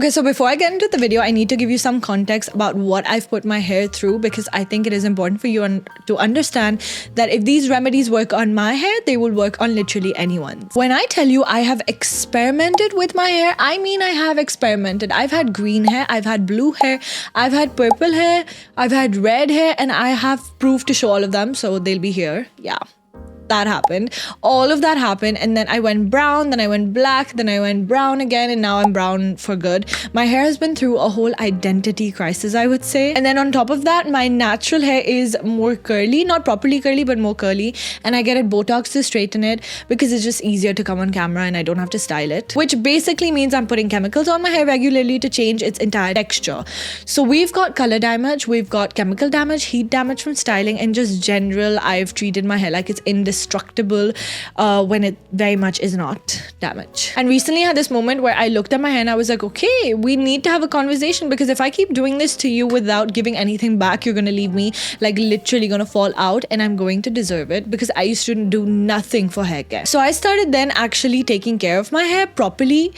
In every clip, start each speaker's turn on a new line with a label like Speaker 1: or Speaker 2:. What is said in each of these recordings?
Speaker 1: Okay, so before I get into the video, I need to give you some context about what I've put my hair through, because I think it is important for you to understand that if these remedies work on my hair, they will work on literally anyone's. When I tell you I have experimented with my hair, I mean I have experimented. I've had green hair, I've had blue hair, I've had purple hair, I've had red hair, and I have proof to show all of them, so they'll be here. Yeah. That happened. All of that happened, and then I went brown, then I went black, then I went brown again, and now I'm brown for good. My hair has been through a whole identity crisis, I would say. And then on top of that, my natural hair is more curly, not properly curly, but more curly, and I get it botoxed to straighten it because it's just easier to come on camera and I don't have to style it, which basically means I'm putting chemicals on my hair regularly to change its entire texture. So we've got color damage, we've got chemical damage, heat damage from styling, and just general, I've treated my hair like it's indestructible when it very much is not damaged. And recently I had this moment where I looked at my hair and I was like, okay, we need to have a conversation, because if I keep doing this to you without giving anything back, you're gonna leave me like literally gonna fall out, and I'm going to deserve it, because I used to do nothing for hair care. So I started then actually taking care of my hair properly,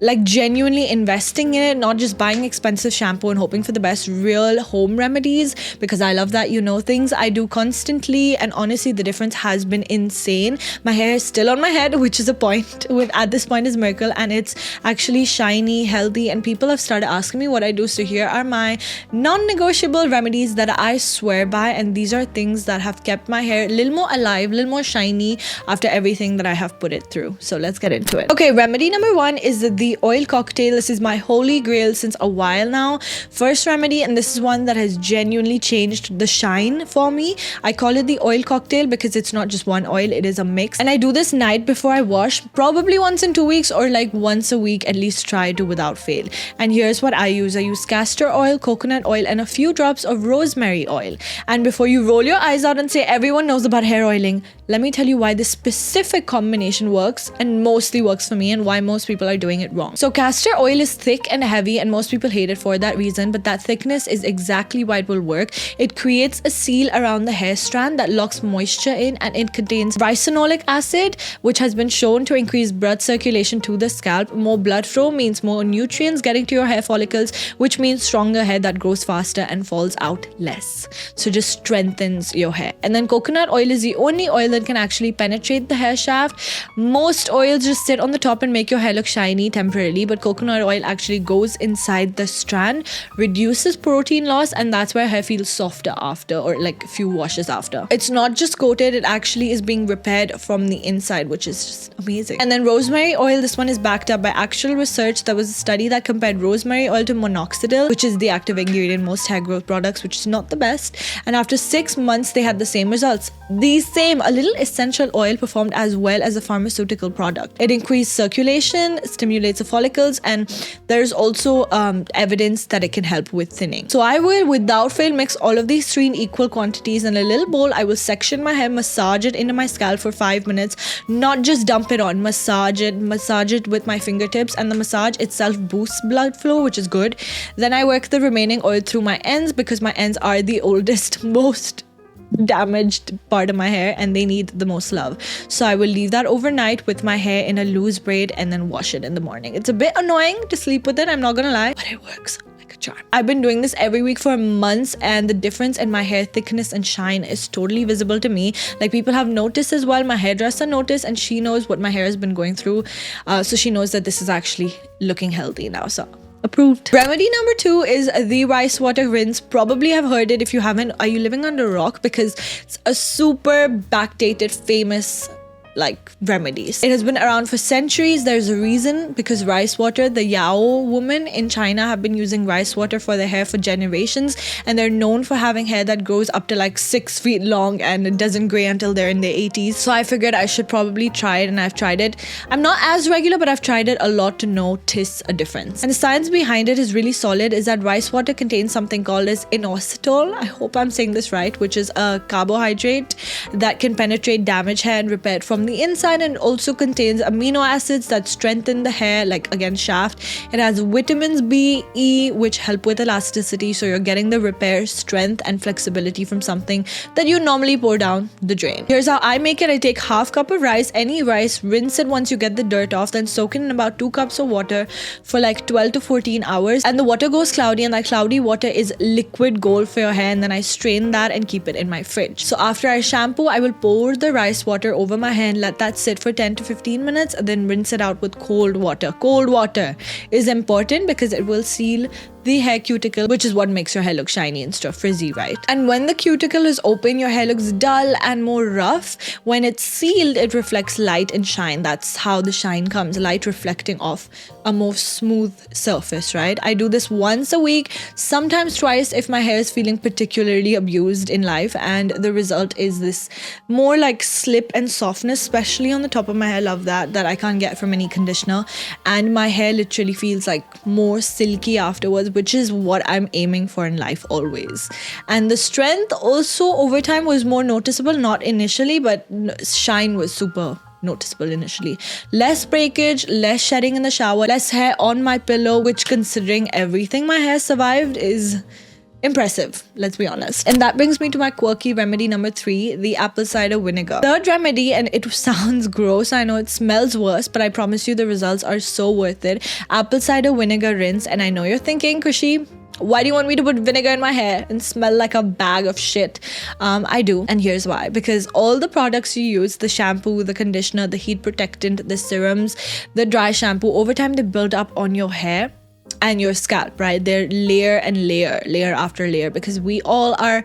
Speaker 1: like genuinely investing in it, not just buying expensive shampoo and hoping for the best, real home remedies, because I love that, you know, things I do constantly, and honestly the difference has been insane. My hair is still on my head, which is a point with at this point is miracle, and it's actually shiny, healthy, and people have started asking me what I do. So here are my non-negotiable remedies that I swear by, and these are things that have kept my hair a little more alive, a little more shiny after everything that I have put it through. So let's get into it. Okay, remedy number one is the oil cocktail. This is my holy grail since a while now. First remedy, and this is one that has genuinely changed the shine for me. I call it the oil cocktail because it's not just one oil, it is a mix. And I do this night before I wash, probably once in 2 weeks, or like once a week, at least try to without fail. And here's what I use. I use castor oil, coconut oil, and a few drops of rosemary oil. And before you roll your eyes out and say everyone knows about hair oiling, let me tell you why this specific combination works, and mostly works for me, and why most people are doing it wrong. So castor oil is thick and heavy, and most people hate it for that reason, but that thickness is exactly why it will work. It creates a seal around the hair strand that locks moisture in, and it contains ricinoleic acid, which has been shown to increase blood circulation to the scalp. More blood flow means more nutrients getting to your hair follicles, which means stronger hair that grows faster and falls out less. So just strengthens your hair. And then coconut oil is the only oil that can actually penetrate the hair shaft. Most oils just sit on the top and make your hair look shiny temporarily, but coconut oil actually goes inside the strand, reduces protein loss, and that's why hair feels softer after, or like a few washes after. It's not just coated, it actually is being repaired from the inside, which is just amazing. And then rosemary oil, this one is backed up by actual research. There was a study that compared rosemary oil to minoxidil, which is the active ingredient in most hair growth products, which is not the best, and after 6 months they had the same results. A little essential oil performed as well as a pharmaceutical product. It increased circulation, stimulates the follicles, and there's also evidence that it can help with thinning. So I will without fail mix all of these three in equal quantities in a little bowl. I will section my hair, massage it into my scalp for 5 minutes, not just dump it on, massage it with my fingertips, and the massage itself boosts blood flow, which is good. Then I work the remaining oil through my ends, because my ends are the oldest, most damaged part of my hair, and they need the most love. So I will leave that overnight with my hair in a loose braid and then wash it in the morning. It's a bit annoying to sleep with it, I'm not gonna lie, but it works like a charm. I've been doing this every week for months, and the difference in my hair thickness and shine is totally visible to me. Like, people have noticed as well. My hairdresser noticed, and she knows what my hair has been going through, so she knows that this is actually looking healthy now. So approved. Remedy number 2 is the rice water rinse. Probably have heard it. If you haven't, are you living under a rock? Because it's a super backdated, famous like remedies. It has been around for centuries. There's a reason, because rice water, the Yao women in China have been using rice water for their hair for generations, and they're known for having hair that grows up to like 6 feet long, and it doesn't gray until they're in their 80s. So I figured I should probably try it, and I've tried it. I'm not as regular, but I've tried it a lot to notice a difference. And the science behind it is really solid, is that rice water contains something called as inositol, I hope I'm saying this right, which is a carbohydrate that can penetrate damaged hair and repair it from on the inside, and it also contains amino acids that strengthen the hair, like again shaft. It has vitamins B, E, which help with elasticity, so you're getting the repair, strength and flexibility from something that you normally pour down the drain. Here's how I make it. I take half cup of rice, any rice, rinse it once you get the dirt off, then soak it in about 2 cups of water for like 12 to 14 hours, and the water goes cloudy, and that cloudy water is liquid gold for your hair, and then I strain that and keep it in my fridge. So after I shampoo, I will pour the rice water over my hair and let that sit for 10 to 15 minutes, and then rinse it out with cold water. Cold water is important because it will seal the hair cuticle, which is what makes your hair look shiny instead of frizzy, right? And when the cuticle is open, your hair looks dull and more rough. When it's sealed, it reflects light and shine. That's how the shine comes, light reflecting off a more smooth surface, right? I do this once a week, sometimes twice if my hair is feeling particularly abused in life, and the result is this more like slip and softness, especially on the top of my hair. Love that I can't get from any conditioner, and my hair literally feels like more silky afterwards, which is what I'm aiming for in life always. And the strength also over time was more noticeable, not initially, but shine was super noticeable initially. Less breakage, less shedding in the shower, less hair on my pillow, which considering everything my hair survived is impressive, let's be honest. And that brings me to my quirky remedy number 3, the apple cider vinegar. Third remedy, and it sounds gross, I know it smells worse, but I promise you the results are so worth it. Apple cider vinegar rinse. And I know you're thinking, Kushi, why do you want me to put vinegar in my hair and smell like a bag of shit? I do, and here's why. Because all the products you use, the shampoo, the conditioner, the heat protectant, the serums, the dry shampoo, over time they build up on your hair and your scalp, right? They're layer after layer, because we all are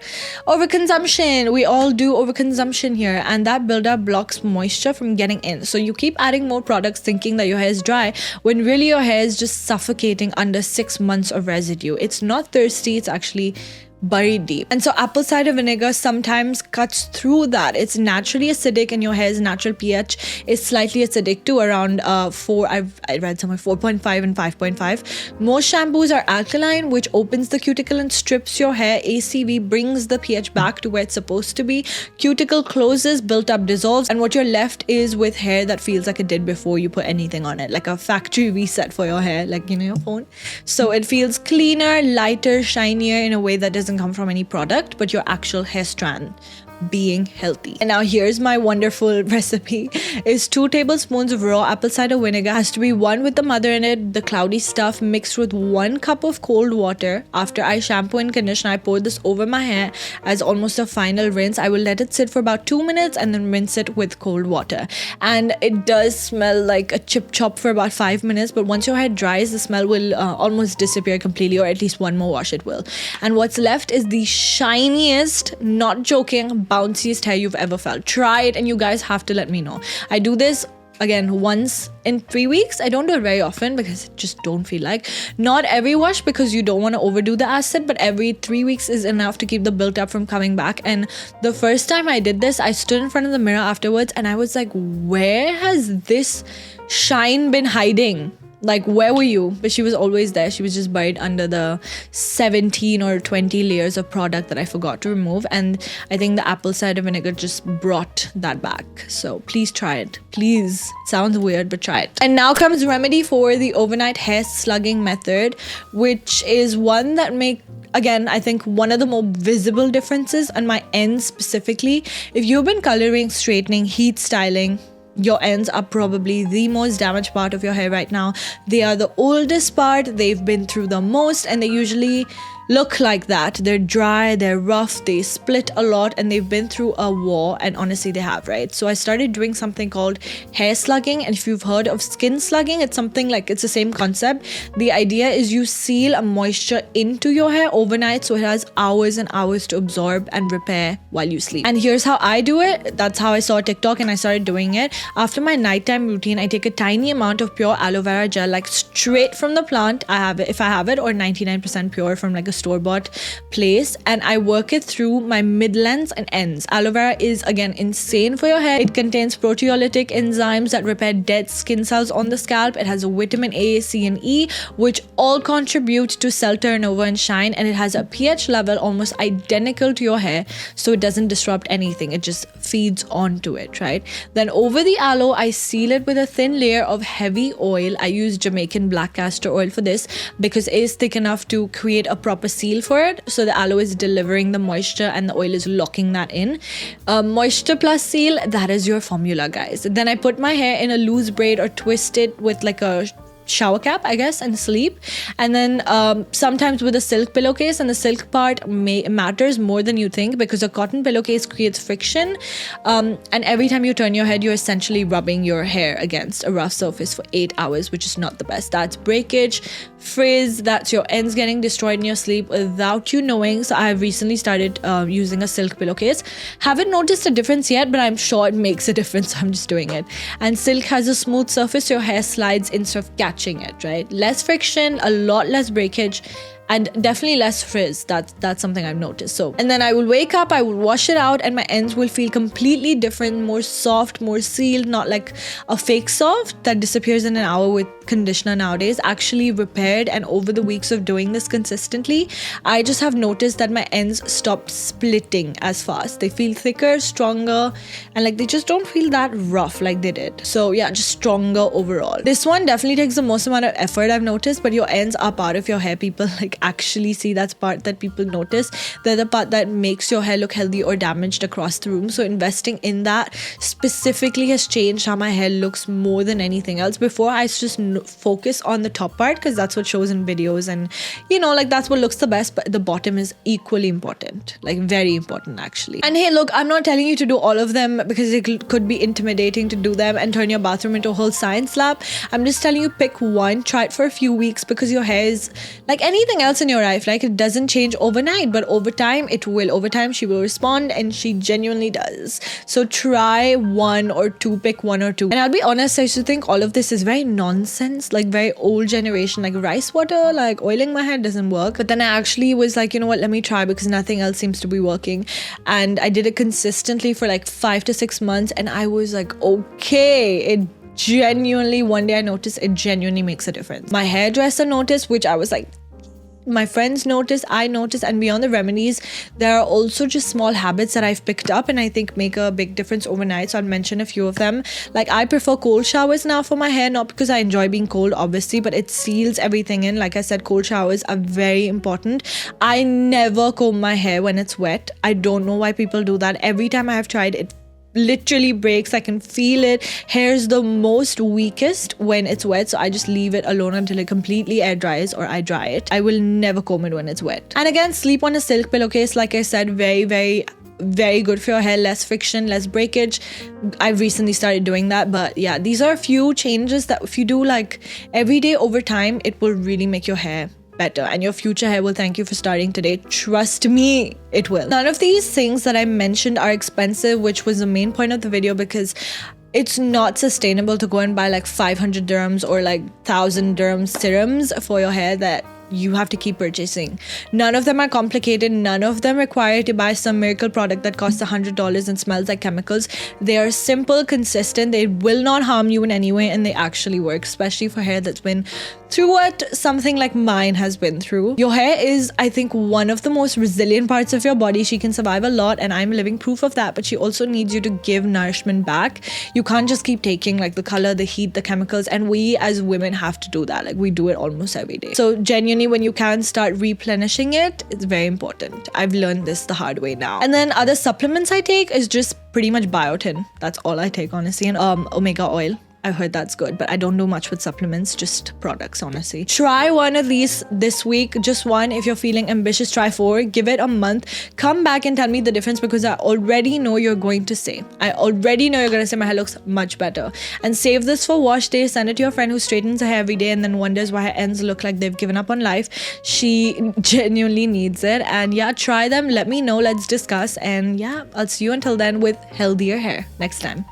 Speaker 1: overconsumption. We all do overconsumption here, and that buildup blocks moisture from getting in. So you keep adding more products thinking that your hair is dry, when really your hair is just suffocating under 6 months of residue. It's not thirsty, it's actually buried deep. And so apple cider vinegar sometimes cuts through that. It's naturally acidic, and your hair's natural pH is slightly acidic too, around 4, I read somewhere 4.5 and 5.5. Most shampoos are alkaline, which opens the cuticle and strips your hair. ACV brings the pH back to where it's supposed to be. Cuticle closes, built up dissolves, and what you're left is with hair that feels like it did before you put anything on it, like a factory reset for your hair, like, you know, your phone. So it feels cleaner, lighter, shinier in a way that doesn't come from any product, but your actual hair strand being healthy. And now here's my wonderful recipe. Is 2 tablespoons of raw apple cider vinegar. Has to be one with the mother in it, the cloudy stuff, mixed with 1 cup of cold water. After I shampoo and condition, I pour this over my hair as almost a final rinse. I will let it sit for about 2 minutes and then rinse it with cold water. And it does smell like a chip chop for about 5 minutes, but once your hair dries, the smell will almost disappear completely, or at least one more wash it will. And what's left is the shiniest, not joking, bounciest hair you've ever felt. Try it, and you guys have to let me know. I do this again once in 3 weeks. I don't do it very often because I just don't feel like. Not every wash, because you don't want to overdo the acid, but every 3 weeks is enough to keep the built up from coming back. And the first time I did this, I stood in front of the mirror afterwards and I was like, where has this shine been hiding? Like, where were you? But she was always there. She was just buried under the 17 or 20 layers of product that I forgot to remove. And I think the apple cider vinegar just brought that back. So please try it. Please. Sounds weird, but try it. And now comes remedy for the overnight hair slugging method, which is one that again, I think one of the more visible differences on my ends specifically. If you've been coloring, straightening, heat styling, your ends are probably the most damaged part of your hair right now. They are the oldest part. They've been through the most, and they usually look like that. They're dry, they're rough, they split a lot, and they've been through a war, and honestly they have, right? So I started doing something called hair slugging, and if you've heard of skin slugging, it's something like, it's the same concept. The idea is you seal a moisture into your hair overnight so it has hours and hours to absorb and repair while you sleep. And here's how I do it. That's how I saw TikTok and I started doing it. After my nighttime routine, I take a tiny amount of pure aloe vera gel, like straight from the plant. I have it, if I have it, or 99% pure from like a store-bought place, and I work it through my mid-lengths and ends. Aloe vera is again insane for your hair. It contains proteolytic enzymes that repair dead skin cells on the scalp. It has a vitamin A, C, and E, which all contribute to cell turnover and shine, and it has a pH level almost identical to your hair, so it doesn't disrupt anything. It just feeds onto it, right? Then over the aloe, I seal it with a thin layer of heavy oil. I use Jamaican black castor oil for this because it is thick enough to create a proper seal for it. So the aloe is delivering the moisture and the oil is locking that in. Moisture plus seal, that is your formula, guys. Then I put my hair in a loose braid or twist it with like a shower cap, I guess, and sleep. And then sometimes with a silk pillowcase, and the silk part matters more than you think because a cotton pillowcase creates friction, and every time you turn your head, you're essentially rubbing your hair against a rough surface for 8 hours, which is not the best. That's breakage, frizz, that's your ends getting destroyed in your sleep without you knowing. So I have recently started using a silk pillowcase. Haven't noticed a difference yet, but I'm sure it makes a difference. I'm just doing it. And silk has a smooth surface, so your hair slides instead of catching it, right? Less friction, a lot less breakage, and definitely less frizz. That's something I've noticed. So, and then I will wake up, I will wash it out, and my ends will feel completely different, more soft, more sealed, not like a fake soft that disappears in an hour with conditioner nowadays. Actually repaired. And over the weeks of doing this consistently, I just have noticed that my ends stop splitting as fast. They feel thicker, stronger, and like they just don't feel that rough like they did. So yeah, just stronger overall. This one definitely takes the most amount of effort, I've noticed, but your ends are part of your hair. People like actually see that's part that people notice. They're the part that makes your hair look healthy or damaged across the room. So investing in that specifically has changed how my hair looks more than anything else. Before, I used to just focus on the top part because that's what shows in videos, and you know, like that's what looks the best, but the bottom is equally important, like very important actually. And hey, look, I'm not telling you to do all of them because it could be intimidating to do them and turn your bathroom into a whole science lab. I'm just telling you, pick one, try it for a few weeks, because your hair is like anything else in your life, like it doesn't change overnight, but over time it will. Over time she will respond, and she genuinely does. So try one or two, pick one or two. And I'll be honest, I used to think all of this is very nonsense, like very old generation, like rice water, like oiling my hair doesn't work. But then I actually was like, you know what, let me try, because nothing else seems to be working. And I did it consistently for like 5 to 6 months, and I was like, okay, it genuinely, one day I noticed it genuinely makes a difference. My hairdresser noticed, which I was like, my friends noticed, I noticed, and beyond the remedies, there are also just small habits that I've picked up and I think make a big difference overnight. So I'll mention a few of them. Like, I prefer cold showers now for my hair, not because I enjoy being cold, obviously, but it seals everything in. Like I said, cold showers are very important. I never comb my hair when it's wet. I don't know why people do that. Every time I have tried, it literally breaks. I can feel it. Hair is the most weakest when it's wet, so I just leave it alone until it completely air dries, or I dry it. I will never comb it when it's wet. And again, sleep on a silk pillowcase. Like I said, very, very, very good for your hair. Less friction, less breakage. I've recently started doing that, but yeah, these are a few changes that if you do like every day over time, it will really make your hair better, and your future hair will thank you for starting today. Trust me, it will. None of these things that I mentioned are expensive, which was the main point of the video, because it's not sustainable to go and buy like 500 dirhams or like 1,000 dirham serums for your hair that you have to keep purchasing. None of them are complicated. None of them require you to buy some miracle product that costs $100 and smells like chemicals. They are simple, consistent. They will not harm you in any way, and they actually work, especially for hair that's been through what something like mine has been through. Your hair is, I think, one of the most resilient parts of your body. She can survive a lot, and I'm living proof of that, but she also needs you to give nourishment back. You can't just keep taking like the color, the heat, the chemicals, and we as women have to do that. Like, we do it almost every day. So genuinely, when you can start replenishing it, it's very important. I've learned this the hard way now. And then other supplements I take is just pretty much biotin. That's all I take, honestly. And omega oil. I've heard that's good, but I don't do much with supplements, just products, honestly. Try one of these this week, just one. If you're feeling ambitious, try 4. Give it a month. Come back and tell me the difference, because I already know you're going to say. I already know you're going to say my hair looks much better. And save this for wash day. Send it to your friend who straightens her hair every day and then wonders why her ends look like they've given up on life. She genuinely needs it. And yeah, try them. Let me know. Let's discuss. And yeah, I'll see you until then with healthier hair next time.